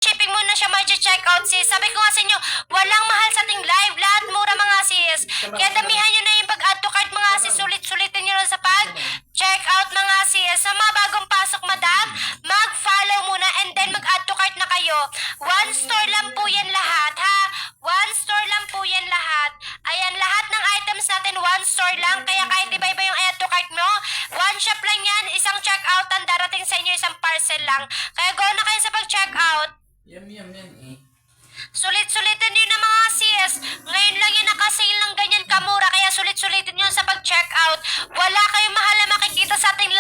shipping mo na siya mag-check out, sis. Sabi ko nga sa inyo, walang mahal sa ating live. Lahat mura, mga sis. Kaya damihan nyo na yung pag-add to cart, mga sis. Sulit-sulitin nyo lang sa pag-check out, mga sis. Sa mga bagong pasok, madam, mag-follow muna and then mag-add to cart na kayo. One store lang po yan lahat, ha? One store lang po yan lahat. Ayan, lahat ng items natin, one store lang. Kaya kahit iba-iba yung add to cart mo, one shop lang yan. Isang check out ang darating sa inyo, isang parcel lang. Kaya go na kayo sa pag-check out. Yum yan eh. Sulit-sulitin nyo na, mga sis. Ngayon lang yung nakasale ng ganyan kamura, kaya sulit-sulitin nyo sa pag-check out. Wala kayong mahal na makikita sa ating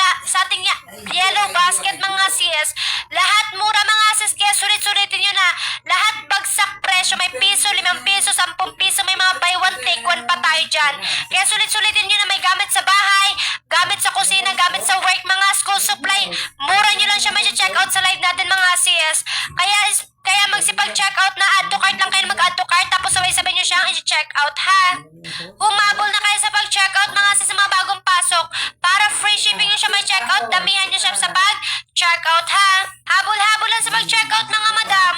yellow basket, mga sis. Lahat mura, mga sis, kaya sulit-sulitin nyo na. Lahat bagsak presyo, may piso, 5 piso, 10 piso, may mga buy one take one pa tayo dyan. Kaya sulit-sulitin nyo na, may gamit sa bahay, gamit sa kusina, gamit sa work, mga school supply. Mura nyo lang siya may check out sa live natin, mga sis. Kaya magsipag-check out na add to cart lang kayo, mag-add to cart, tapos sabay-sabay nyo siyang i-check out, ha? Humabol na kayo sa pag-check out, mga sis, sa mga bagong pasok. Para free shipping nyo siya may check out, damihan nyo siya sa pag-check out, ha? Habol-habol lang sa pag-check out, mga madam.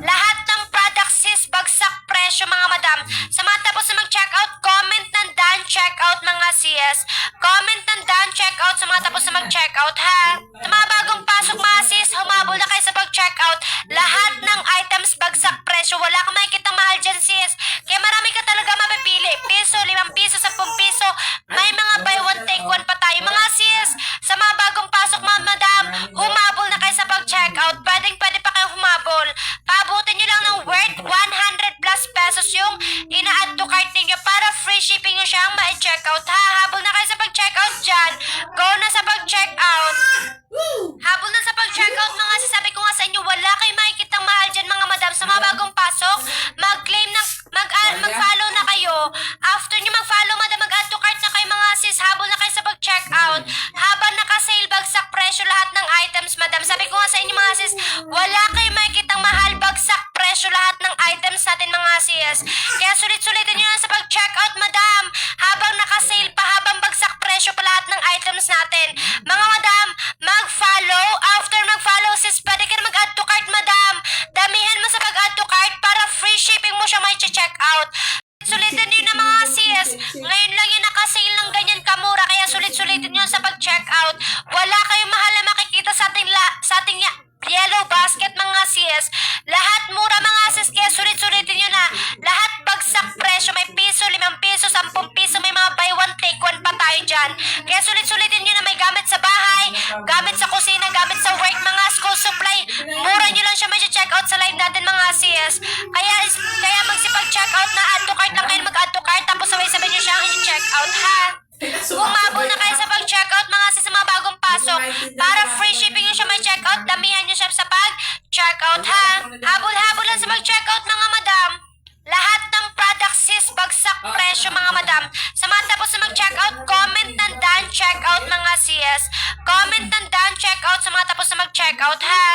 Lahat ng products, sis, bagsak presyo, mga madam. Sa mga tapos na mag-check out, comment ng done check out, mga sis. Comment ng done check out sa mga tapos na mag-check out, ha? Sa mga bagong pasok, mga sis, humabol na kayo sa pag-check out. Lahat ng items bagsak presyo. Wala kang makikita mahal dyan, sis. Kaya marami ka talaga mapipili. Piso, 5 piso, 10 piso. May mga buy one take one pa tayo, mga sis. Sa mga bagong pasok, mga madam, humabol na kayo sa pag-check out. Pwede pa kayo humabol. Paabutin nyo lang ng worth 100 plus pesos yung ina-add to cart ninyo para free shipping nyo siyang ma-check out, ha? Habol na kayo sa pag-check out dyan. Go na sa pag-check out. Habol na sa pag-check out, mga sis. Sabi ko nga sa inyo, wala kayong makikitang mahal dyan, mga madam. Sa mga bagong pasok, mag-claim ng mag-follow na kayo. After nyo mag-follow, madam, mag-add to cart na kayo, mga sis. Habol na kayo sa pag-check out. Habang naka-sale, bagsak presyo lahat ng items, madam. Sabi ko nga sa inyo, mga sis, wala kayong makikitang mahal, bagsak presyo lahat ng items natin, mga sis. Kaya sulit-sulitin nyo na sa pag-check out, madam. Habang naka-sale pa, habang bagsak presyo pa lahat ng items natin. Mga madam, mag-follow. After mag-follow, sis, pwede ka na mag-add to cart, madam. Damihan mo sa pag-add to cart para free shipping mo siya may check out. Sulitin din na, mga sis. Ngayon lang yung nakasale ng ganyan kamura, kaya sulit-sulitin nyo sa pag-check out. Wala kayong mahal na makikita sa ating yellow basket, mga sis. Lahat mura, mga sis, kaya sulit-sulitin nyo na. Lahat bagsak presyo, may piso, 5 piso, 10 piso, may mga buy one take one pa tayo dyan. Kaya sulit-sulitin nyo na, may gamit sa bahay, gamit sa kusina, gamit sa work, mga school supply. Mura nyo lang siya may check out sa live natin, mga sis. Kaya magsipag-check out na add to cart lang kayo, mag-add to cart, tapos sabay-sabay nyo siyang i-check out, ha? Humabol na kayo sa pag-check out, mga sis, sa mga bagong pasok. Para free shipping nyo siya may check out, damihan nyo siya sa pag-check out, ha? Habol-habol lang sa pag-check out, mga madam. Lahat ng products, sis, bagsak presyo, mga madam. Sa mga tapos na mag-check out, comment ng done check out, mga sis. Comment ng done check out sa mga tapos na mag-check out, ha?